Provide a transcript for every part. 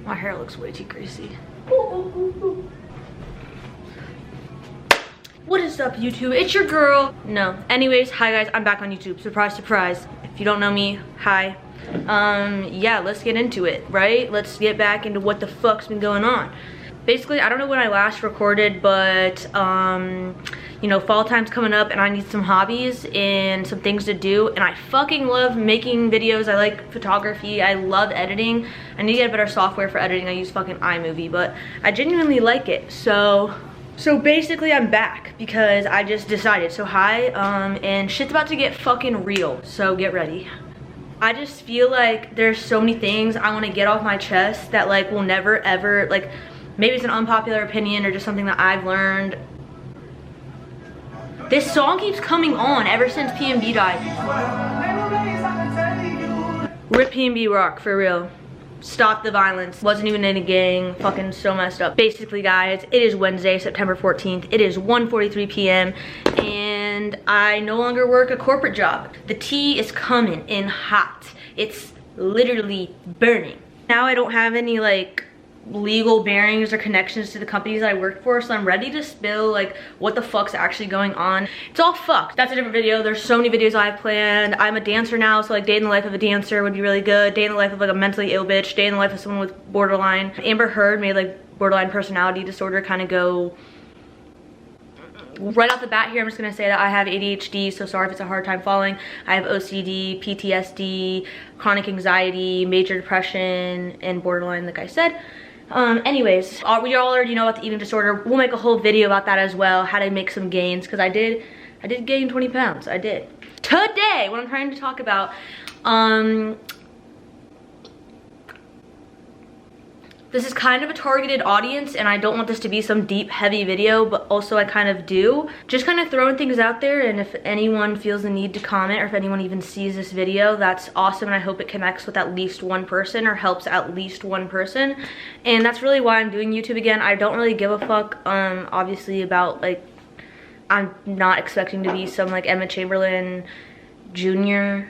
My hair looks way too greasy. What is up, YouTube? It's your girl. No. Anyways, hi guys, I'm back on YouTube. Surprise, surprise. If you don't know me, hi. Yeah, let's get into it, right? Let's get back into what the fuck's been going on. Basically, I don't know when I last recorded, but you know, fall time's coming up and I need some hobbies and some things to do, and I fucking love making videos. I like photography. I love editing. I need to get better software for editing. I use fucking iMovie, but I genuinely like it. So basically I'm back because I just decided. So hi, and shit's about to get fucking real, so get ready. I just feel like there's so many things I want to get off my chest that like will never ever, like, maybe it's an unpopular opinion or just something that I've learned. This song keeps coming on ever since PNB died. Rip PNB Rock, for real. Stop the violence. Wasn't even in a gang. Fucking so messed up. Basically, guys, it is Wednesday, September 14th. It is 1:43 p.m. and I no longer work a corporate job. The tea is coming in hot. It's literally burning. Now I don't have any like legal bearings or connections to the companies that I work for, so I'm ready to spill like what the fuck's actually going on. It's all fucked. That's a different video. There's so many videos I have planned. I'm a dancer now, so like day in the life of a dancer would be really good. Day in the life of like a mentally ill bitch. Day in the life of someone with borderline. Amber Heard made like borderline personality disorder kind of go. Right off the bat here, I'm just gonna say that I have ADHD, so sorry if it's a hard time following. I have OCD, PTSD, chronic anxiety, major depression, and borderline, like I said. Anyways, we all already know about the eating disorder. We'll make a whole video about that as well, how to make some gains, because I did gain 20 pounds. I did. Today, what I'm trying to talk about, this is kind of a targeted audience, and I don't want this to be some deep, heavy video, but also I kind of do. Just kind of throwing things out there, and if anyone feels the need to comment, or if anyone even sees this video, that's awesome, and I hope it connects with at least one person, or helps at least one person. And that's really why I'm doing YouTube again. I don't really give a fuck, obviously, about, like, I'm not expecting to be some, like, Emma Chamberlain Jr.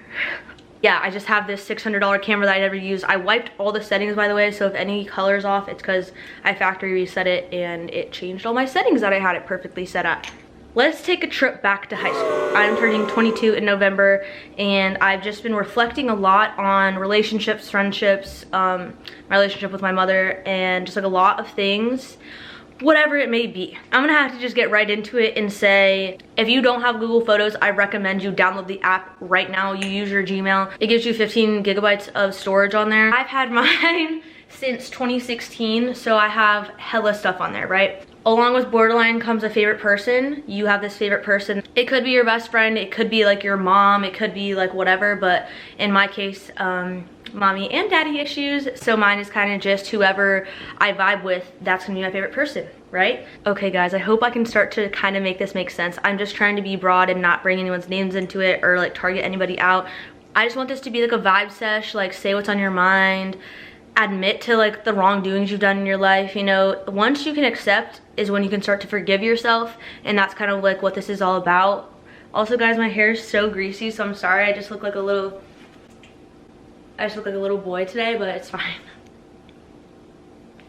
Yeah, I just have this $600 camera that I never use. I wiped all the settings, by the way, so if any color's off, it's because I factory reset it and it changed all my settings that I had it perfectly set at. Let's take a trip back to high school. I'm turning 22 in November, and I've just been reflecting a lot on relationships, friendships, my relationship with my mother, and just like a lot of things. Whatever it may be. I'm gonna have to just get right into it and say, if you don't have Google Photos, I recommend you download the app right now. You use your Gmail. It gives you 15 gigabytes of storage on there. I've had mine since 2016, so I have hella stuff on there, right? Along with borderline comes a favorite person. You have this favorite person. It could be your best friend, it could be like your mom, it could be like whatever, but in my case, mommy and daddy issues, so mine is kind of just whoever I vibe with, that's gonna be my favorite person, right? Okay guys, I hope I can start to kind of make this make sense. I'm just trying to be broad and not bring anyone's names into it or like target anybody out. I just want this to be like a vibe sesh, like say what's on your mind, admit to like the wrongdoings you've done in your life, you know. Once you can accept is when you can start to forgive yourself, and that's kind of like what this is all about. Also guys, my hair is so greasy, so I'm sorry, I just look like a little boy today, but it's fine.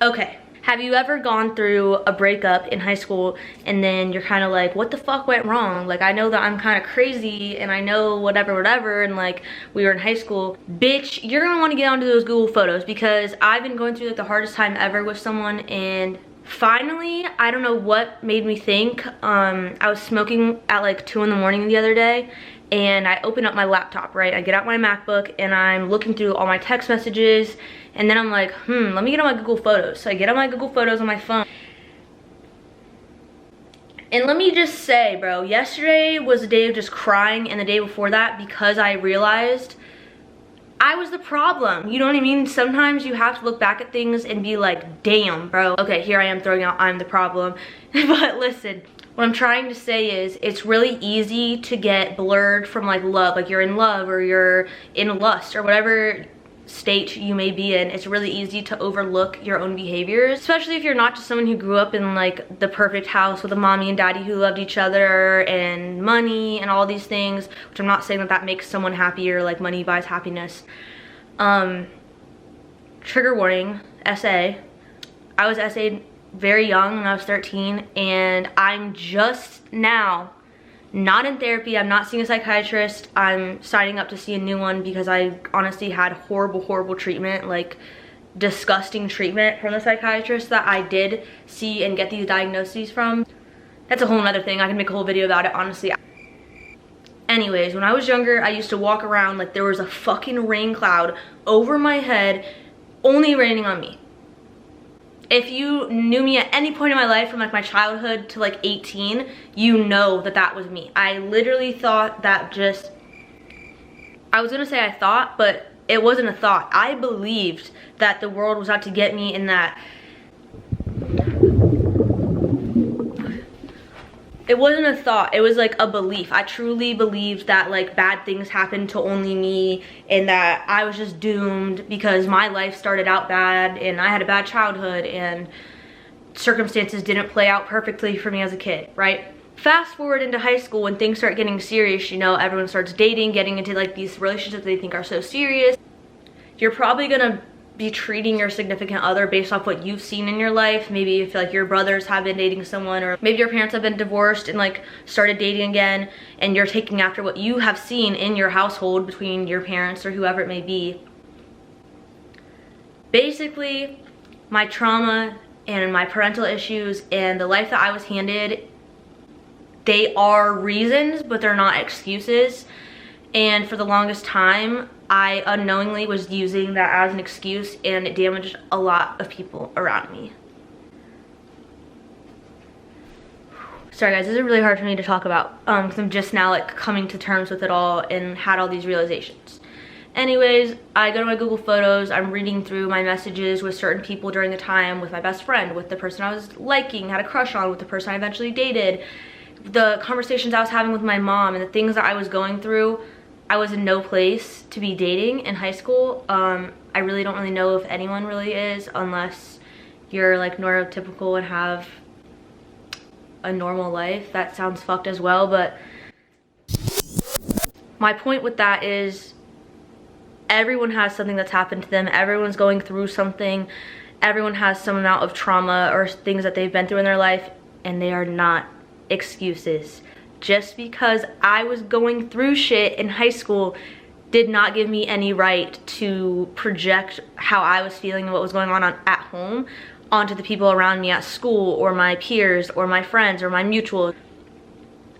Okay, have you ever gone through a breakup in high school and then you're kind of like, what the fuck went wrong? Like, I know that I'm kind of crazy and I know whatever, and like we were in high school. Bitch, you're gonna want to get onto those Google Photos, because I've been going through like the hardest time ever with someone, and finally, I don't know what made me think, I was smoking at like 2 in the morning the other day, and I open up my laptop, right? I get out my MacBook and I'm looking through all my text messages, and then I'm like, let me get on my Google Photos. So I get on my Google Photos on my phone. And let me just say, bro, yesterday was a day of just crying, and the day before that, because I realized I was the problem. You know what I mean? Sometimes you have to look back at things and be like, damn, bro. Okay, here I am throwing out I'm the problem. But listen, what I'm trying to say is it's really easy to get blurred from like love, like you're in love or you're in lust or whatever state you may be in. It's really easy to overlook your own behaviors, especially if you're not just someone who grew up in like the perfect house with a mommy and daddy who loved each other and money and all these things, which I'm not saying that that makes someone happy or like money buys happiness. trigger warning, SA. I was SA'd very young when I was 13, and I'm just now not in therapy. I'm not seeing a psychiatrist. I'm signing up to see a new one because I honestly had horrible treatment, like disgusting treatment from the psychiatrist that I did see and get these diagnoses from. That's a whole nother thing. I can make a whole video about it, honestly. Anyways, when I was younger, I used to walk around like there was a fucking rain cloud over my head, only raining on me. If you knew me at any point in my life from like my childhood to like 18, you know that that was me. I literally thought that just, I was gonna say I thought, but it wasn't a thought. I believed that the world was out to get me, and that it wasn't a thought, it was like a belief. I truly believed that like bad things happened to only me, and that I was just doomed because my life started out bad and I had a bad childhood and circumstances didn't play out perfectly for me as a kid, right? Fast forward into high school, when things start getting serious, you know, everyone starts dating, getting into like these relationships they think are so serious. You're probably gonna be treating your significant other based off what you've seen in your life. Maybe if like your brothers have been dating someone, or maybe your parents have been divorced and like started dating again, and you're taking after what you have seen in your household between your parents or whoever it may be. Basically, my trauma and my parental issues and the life that I was handed, they are reasons, but they're not excuses. And for the longest time, I unknowingly was using that as an excuse, and it damaged a lot of people around me. Sorry guys, this is really hard for me to talk about because I'm just now like coming to terms with it all and had all these realizations. Anyways, I go to my Google Photos, I'm reading through my messages with certain people during the time, with my best friend, with the person I was liking, had a crush on, with the person I eventually dated, the conversations I was having with my mom, and the things that I was going through. I was in no place to be dating in high school. I really don't really know if anyone really is, unless you're like neurotypical and have a normal life. That sounds fucked as well, but my point with that is everyone has something that's happened to them. Everyone's going through something. Everyone has some amount of trauma or things that they've been through in their life, and they are not excuses. Just because I was going through shit in high school did not give me any right to project how I was feeling and what was going on at home onto the people around me at school, or my peers, or my friends, or my mutuals.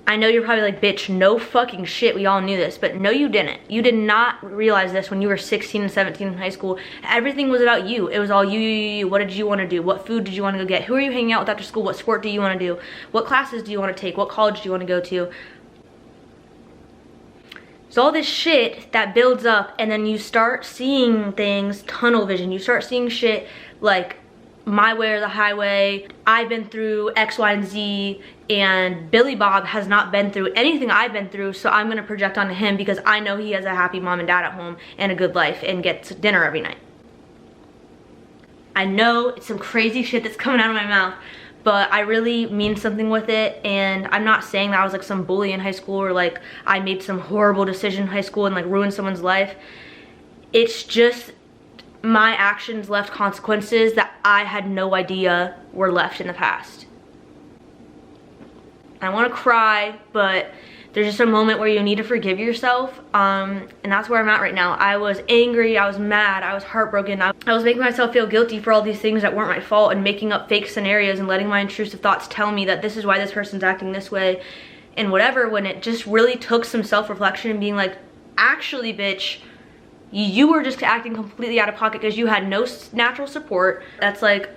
I know you're probably like, bitch, no fucking shit, we all knew this, but no you didn't. You did not realize this when you were 16 and 17 in high school. Everything was about you. It was all you. What did you want to do? What food did you want to go get? Who are you hanging out with after school? What sport do you want to do? What classes do you want to take? What college do you want to go to? So all this shit that builds up, and then you start seeing things, tunnel vision. You start seeing shit like my way or the highway. I've been through X, Y, and Z, and Billy Bob has not been through anything I've been through, so I'm gonna project onto him because I know he has a happy mom and dad at home and a good life and gets dinner every night. I know it's some crazy shit that's coming out of my mouth, but I really mean something with it, and I'm not saying that I was like some bully in high school, or like I made some horrible decision in high school and like ruined someone's life. It's just my actions left consequences that I had no idea were left in the past. I want to cry, but there's just a moment where you need to forgive yourself, and that's where I'm at right now. I was angry, I was mad, I was heartbroken. I was making myself feel guilty for all these things that weren't my fault, and making up fake scenarios and letting my intrusive thoughts tell me that this is why this person's acting this way and whatever, when it just really took some self-reflection and being like, actually bitch, you were just acting completely out of pocket because you had no natural support. That's like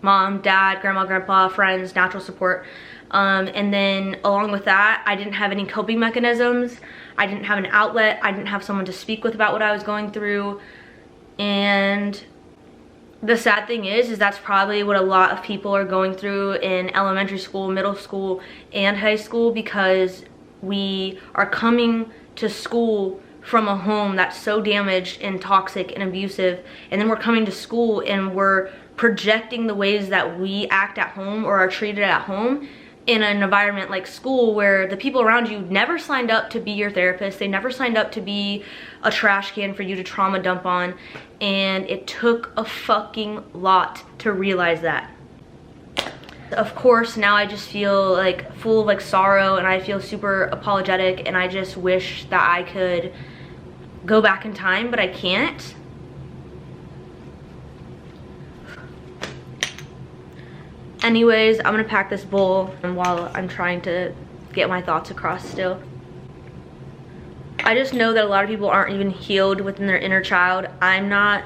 mom, dad, grandma, grandpa, friends, natural support. And then along with that, I didn't have any coping mechanisms. I didn't have an outlet. I didn't have someone to speak with about what I was going through. And the sad thing is that's probably what a lot of people are going through in elementary school, middle school, and high school, because we are coming to school from a home that's so damaged and toxic and abusive, and then we're coming to school and we're projecting the ways that we act at home or are treated at home in an environment like school where the people around you never signed up to be your therapist. They never signed up to be a trash can for you to trauma dump on. And it took a fucking lot to realize that. Of course, now I just feel like full of like sorrow, and I feel super apologetic, and I just wish that I could go back in time, but I can't. Anyways, I'm gonna pack this bowl while I'm trying to get my thoughts across still. I just know that a lot of people aren't even healed within their inner child. I'm not,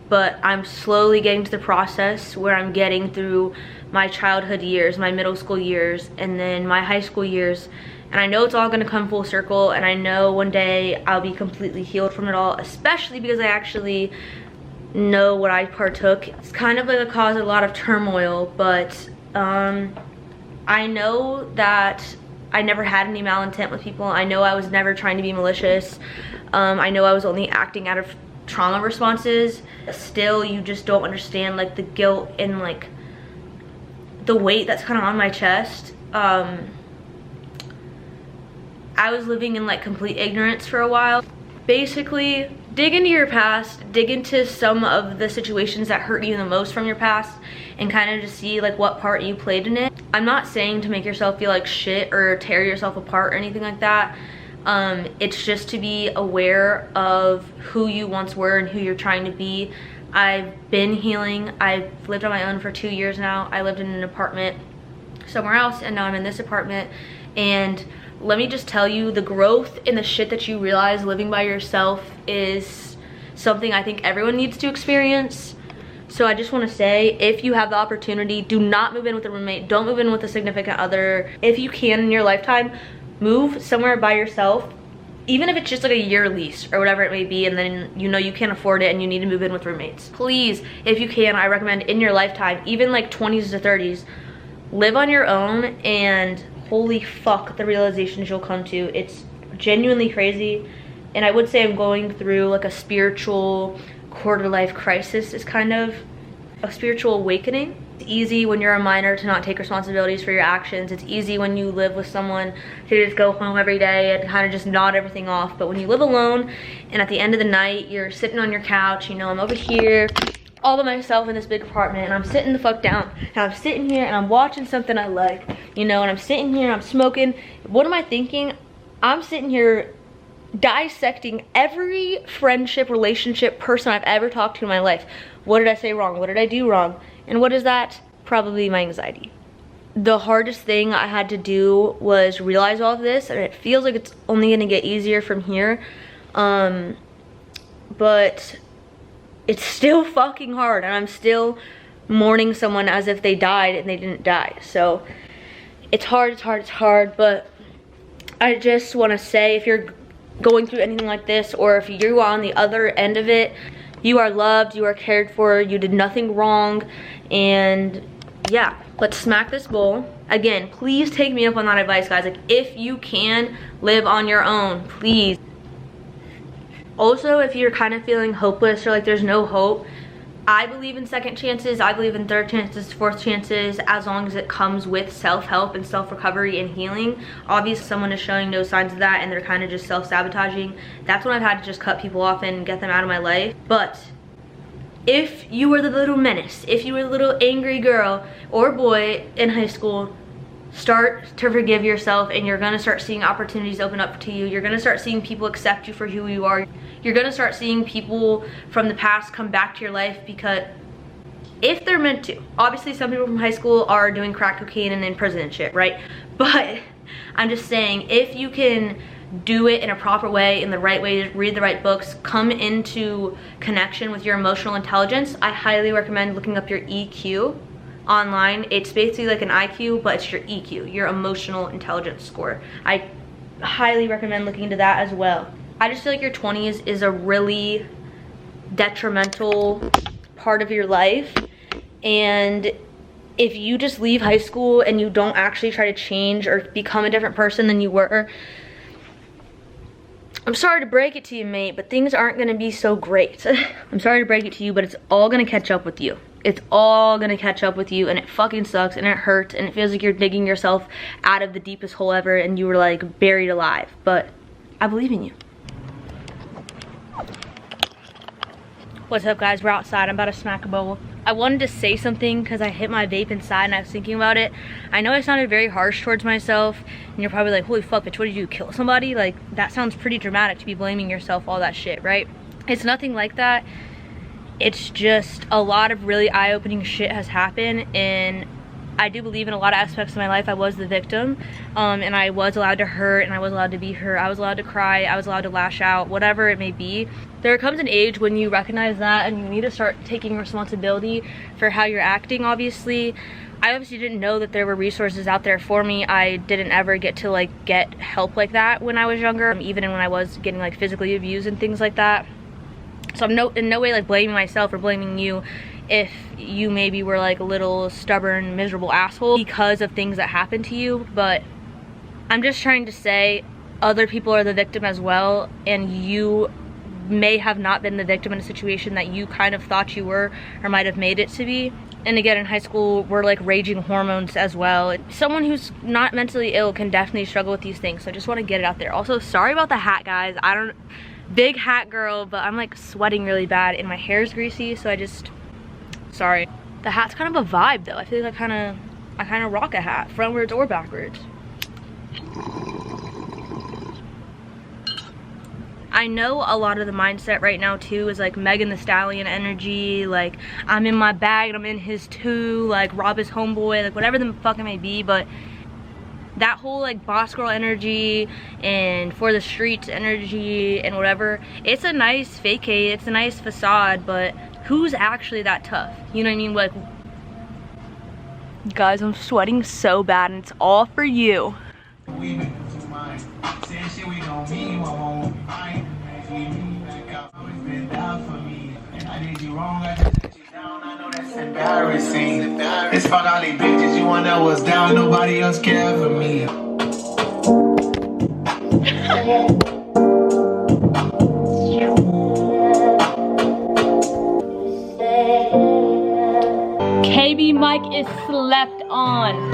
but I'm slowly getting to the process where I'm getting through my childhood years, my middle school years, and then my high school years. And I know it's all gonna come full circle, and I know one day I'll be completely healed from it all, especially because I actually know what I partook. It's kind of like a cause of a lot of turmoil, but I know that I never had any malintent with people. I know I was never trying to be malicious. I know I was only acting out of trauma responses. Still, you just don't understand like the guilt and like the weight that's kind of on my chest. I was living in like complete ignorance for a while. Basically, dig into your past, dig into some of the situations that hurt you the most from your past, and kind of just see like what part you played in it. I'm not saying to make yourself feel like shit or tear yourself apart or anything like that. It's just to be aware of who you once were and who you're trying to be. I've been healing. I've lived on my own for 2 years now. I lived in an apartment somewhere else, and now I'm in this apartment. And let me just tell you, the growth and the shit that you realize living by yourself is something I think everyone needs to experience. So I just want to say, if you have the opportunity, do not move in with a roommate. Don't move in with a significant other. If you can in your lifetime, move somewhere by yourself, even if it's just like a year lease or whatever it may be, and then you know you can't afford it and you need to move in with roommates. Please, if you can, I recommend in your lifetime, even like 20s to 30s, live on your own, and holy fuck, the realizations you'll come to. It's genuinely crazy. And I would say I'm going through like a spiritual quarter life crisis. Is kind of a spiritual awakening. It's easy when you're a minor to not take responsibilities for your actions. It's easy when you live with someone to just go home every day and kind of just nod everything off. But when you live alone, and at the end of the night, you're sitting on your couch, you know, I'm over here all by myself in this big apartment, and I'm sitting the fuck down, and I'm sitting here and I'm watching something I like, you know, and I'm sitting here and I'm smoking. What am I thinking? I'm sitting here dissecting every friendship, relationship, person I've ever talked to in my life. What did I say wrong? What did I do wrong? And what is that? Probably my anxiety. The hardest thing I had to do was realize all of this, and it feels like it's only gonna get easier from here. But it's still fucking hard, and I'm still mourning someone as if they died and they didn't die. So it's hard, it's hard, it's hard. But I just want to say, if you're going through anything like this, or if you're on the other end of it, you are loved, you are cared for, you did nothing wrong. And yeah, let's smack this bowl. Again, please take me up on that advice, guys. Like, if you can, live on your own, please. Also, if you're kind of feeling hopeless or like there's no hope, I believe in second chances. I believe in third chances, fourth chances, as long as it comes with self-help and self-recovery and healing. Obviously, someone is showing no signs of that and they're kind of just self-sabotaging. That's when I've had to just cut people off and get them out of my life. But if you were the little menace, if you were the little angry girl or boy in high school, start to forgive yourself, and you're gonna start seeing opportunities open up to you. You're gonna start seeing people accept you for who you are. You're gonna start seeing people from the past come back to your life, because if they're meant to. Obviously, some people from high school are doing crack cocaine and in prison and shit, right? But I'm just saying, if you can do it in a proper way, in the right way, read the right books, come into connection with your emotional intelligence, I highly recommend looking up your EQ online. It's basically like an IQ, but it's your EQ, your emotional intelligence score. I highly recommend looking into that as well. I just feel like your 20s is a really detrimental part of your life, and if you just leave high school and you don't actually try to change or become a different person than you were I'm sorry to break it to you, mate, but things aren't gonna be so great. I'm sorry to break it to you, but it's all gonna catch up with you. It's all gonna catch up with you, and it fucking sucks, and it hurts, and it feels like you're digging yourself out of the deepest hole ever, and you were like buried alive. But I believe in you. What's up, guys? We're outside. I'm about to smack a bowl. I wanted to say something because I hit my vape inside and I was thinking about it. I know I sounded very harsh towards myself, and you're probably like, holy fuck, bitch, what did you do, kill somebody? Like, that sounds pretty dramatic to be blaming yourself, all that shit, right? It's nothing like that. It's just a lot of really eye-opening shit has happened, and I do believe in a lot of aspects of my life I was the victim, and I was allowed to hurt, and I was allowed to be hurt, I was allowed to cry, I was allowed to lash out, whatever it may be. There comes an age when you recognize that and you need to start taking responsibility for how you're acting. Obviously, I obviously didn't know that there were resources out there for me. I didn't ever get to like get help like that when I was younger, even when I was getting like physically abused and things like that. So I'm in no way like blaming myself or blaming you if you maybe were like a little stubborn, miserable asshole because of things that happened to you. But I'm just trying to say other people are the victim as well, and you may have not been the victim in a situation that you kind of thought you were or might have made it to be. And again, in high school, we're like raging hormones as well. Someone who's not mentally ill can definitely struggle with these things, so I just want to get it out there. Also, sorry about the hat, guys. Big hat girl, but I'm like sweating really bad and my hair's greasy, so sorry. The hat's kind of a vibe though. I feel like I kind of rock a hat, frontwards or backwards. I know a lot of the mindset right now too is like Megan Thee Stallion energy, like I'm in my bag and I'm in his too, like rob his homeboy, like whatever the fuck it may be. But that whole like boss girl energy and for the streets energy and whatever, it's a nice facade, it's a nice facade, but who's actually that tough? You know what I mean? Like, guys, I'm sweating so bad and it's all for you. Embarrassing. It's fuck all these bitches. You want know what's down? Nobody else care for me. KB mic is slept on.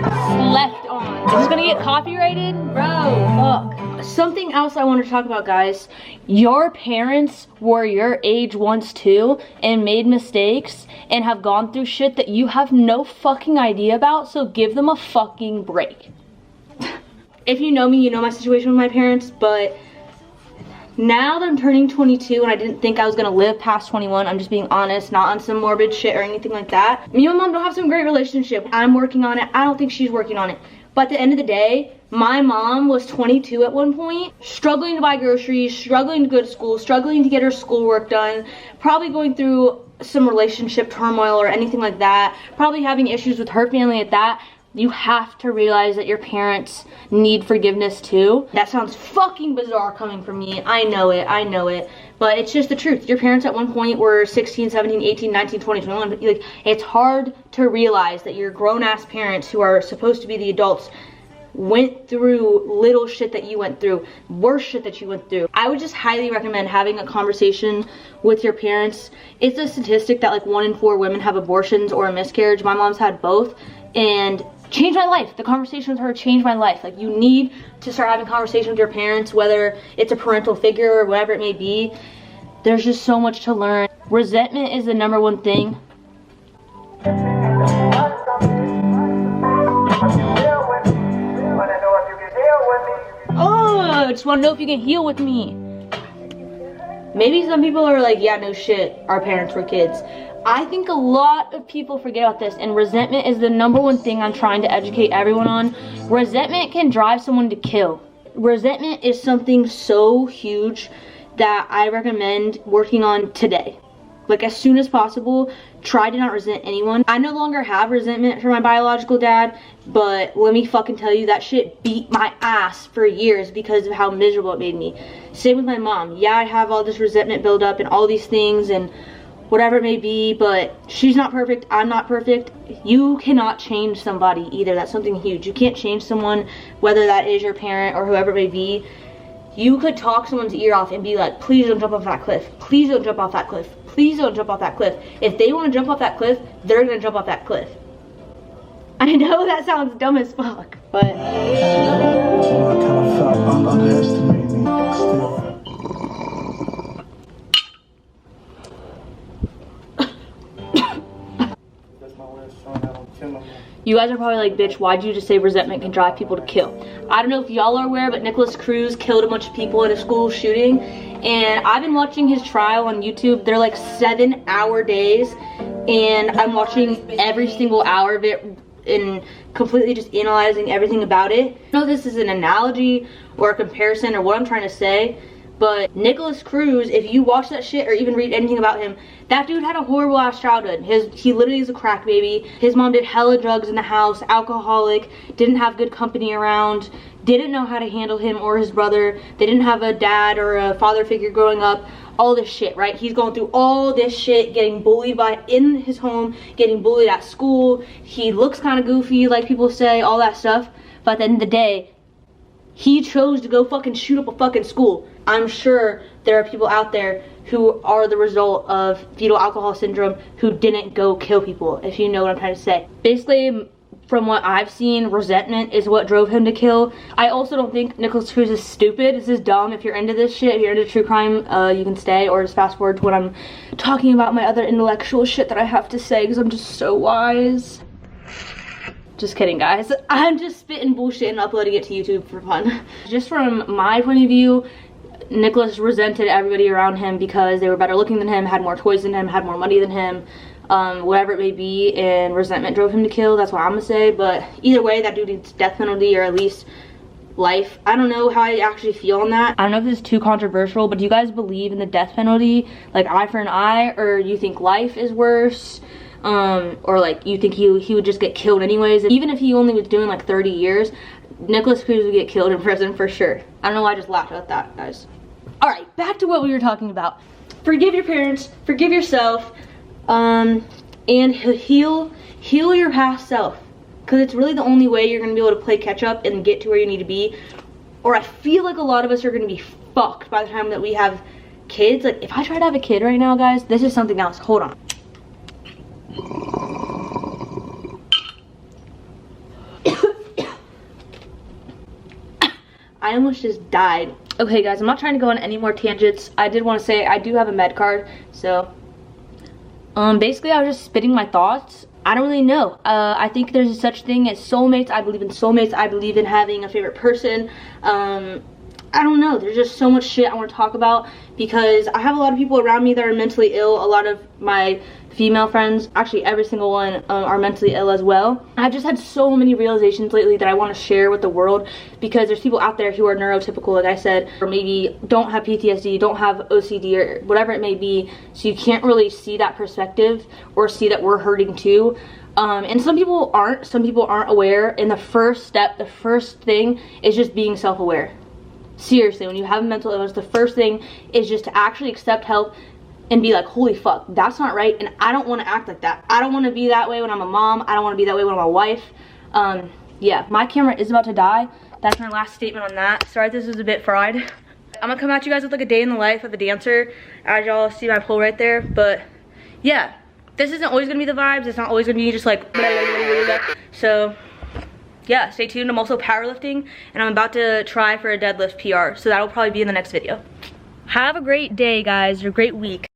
Slept on. Is this gonna get copyrighted? Bro, fuck. Something else I want to talk about, guys. Your parents were your age once too and made mistakes and have gone through shit that you have no fucking idea about, so give them a fucking break. If you know me, you know my situation with my parents, but now that I'm turning 22 and I didn't think I was gonna live past 21, I'm just being honest, not on some morbid shit or anything like that. Me and my mom don't have some great relationship. I'm working on it. I don't think she's working on it. But at the end of the day, my mom was 22 at one point, struggling to buy groceries, struggling to go to school, struggling to get her schoolwork done, probably going through some relationship turmoil or anything like that, probably having issues with her family at that. You have to realize that your parents need forgiveness too. That sounds fucking bizarre coming from me. I know it. But it's just the truth. Your parents at one point were 16, 17, 18, 19, 20, 21. Like, it's hard to realize that your grown-ass parents who are supposed to be the adults went through little shit that you went through, worse shit that you went through. I would just highly recommend having a conversation with your parents. It's a statistic that like 1 in 4 women have abortions or a miscarriage. My mom's had both, and changed my life. The conversation with her changed my life. Like, you need to start having conversations with your parents, whether it's a parental figure or whatever it may be. There's just so much to learn. Resentment is the #1 thing. Oh, I just want to know if you can heal with me. Maybe some people are like, yeah, no shit, our parents were kids. I think a lot of people forget about this, and resentment is the #1 thing I'm trying to educate everyone on. Resentment can drive someone to kill. Resentment is something so huge that I recommend working on today. Like, as soon as possible, try to not resent anyone. I no longer have resentment for my biological dad, but let me fucking tell you, that shit beat my ass for years because of how miserable it made me. Same with my mom. Yeah, I have all this resentment build up and all these things and whatever it may be, but she's not perfect, I'm not perfect. You cannot change somebody either. That's something huge. You can't change someone, whether that is your parent or whoever it may be. You could talk someone's ear off and be like, please don't jump off that cliff. Please don't jump off that cliff. Please don't jump off that cliff. If they want to jump off that cliff, they're going to jump off that cliff. I know that sounds dumb as fuck, but... I kind of felt underestimated me still. That's my way of showing I don't kill them. You guys are probably like, bitch, why'd you just say resentment can drive people to kill? I don't know if y'all are aware, but Nicholas Cruz killed a bunch of people in a school shooting. And I've been watching his trial on YouTube. They're like 7-hour days. And I'm watching every single hour of it and completely just analyzing everything about it. I know this is an analogy or a comparison or what I'm trying to say. But Nicholas Cruz, if you watch that shit or even read anything about him, that dude had a horrible ass childhood. He literally is a crack baby. His mom did hella drugs in the house, alcoholic, didn't have good company around, didn't know how to handle him or his brother. They didn't have a dad or a father figure growing up. All this shit, right? He's going through all this shit, getting bullied in his home, getting bullied at school. He looks kind of goofy, like people say, all that stuff. But at the end of the day, he chose to go fucking shoot up a fucking school. I'm sure there are people out there who are the result of fetal alcohol syndrome who didn't go kill people, if you know what I'm trying to say. Basically, from what I've seen, resentment is what drove him to kill. I also don't think Nicholas Cruz is stupid. This is dumb. If you're into this shit, if you're into true crime, you can stay or just fast forward to when I'm talking about my other intellectual shit that I have to say because I'm just so wise. Just kidding, guys. I'm just spitting bullshit and uploading it to YouTube for fun. Just from my point of view, Nicholas resented everybody around him because they were better looking than him, had more toys than him, had more money than him, whatever it may be, and resentment drove him to kill. That's what I'm gonna say. But either way, that dude needs death penalty or at least life. I don't know how I actually feel on that. I don't know if this is too controversial, but do you guys believe in the death penalty, like eye for an eye, or you think life is worse? Or like you think he would just get killed anyways? Even if he only was doing like 30 years, Nicholas Cruz would get killed in prison for sure. I don't know why I just laughed at that, guys. All right, back to what we were talking about. Forgive your parents, forgive yourself, and heal your past self. Because it's really the only way you're gonna be able to play catch up and get to where you need to be. Or I feel like a lot of us are gonna be fucked by the time that we have kids. Like if I try to have a kid right now, guys, this is something else. Hold on. I almost just died. Okay guys, I'm not trying to go on any more tangents. I did want to say I do have a med card, so basically I was just spitting my thoughts. I don't really know. I think there's such thing as soulmates. I believe in soulmates. I believe in having a favorite person. I don't know, there's just so much shit I want to talk about because I have a lot of people around me that are mentally ill. A lot of my female friends, actually every single one, are mentally ill as well. I've just had so many realizations lately that I want to share with the world because there's people out there who are neurotypical, like I said, or maybe don't have PTSD, don't have OCD, or whatever it may be, so you can't really see that perspective or see that we're hurting too. And some people aren't aware, and the first step, the first thing is just being self-aware. Seriously, when you have a mental illness, the first thing is just to actually accept help and be like, holy fuck, that's not right, and I don't want to act like that. I don't want to be that way when I'm a mom. I don't want to be that way when I'm a wife. Yeah, my camera is about to die. That's my last statement on that. Sorry if this is a bit fried. I'm gonna come at you guys with like a day in the life of a dancer, as y'all see my pole right there. But yeah, this isn't always gonna be the vibes. It's not always gonna be just like blah, blah, blah, blah, blah. So yeah, stay tuned. I'm also powerlifting and I'm about to try for a deadlift PR, so that'll probably be in the next video. Have a great day, guys, or a great week.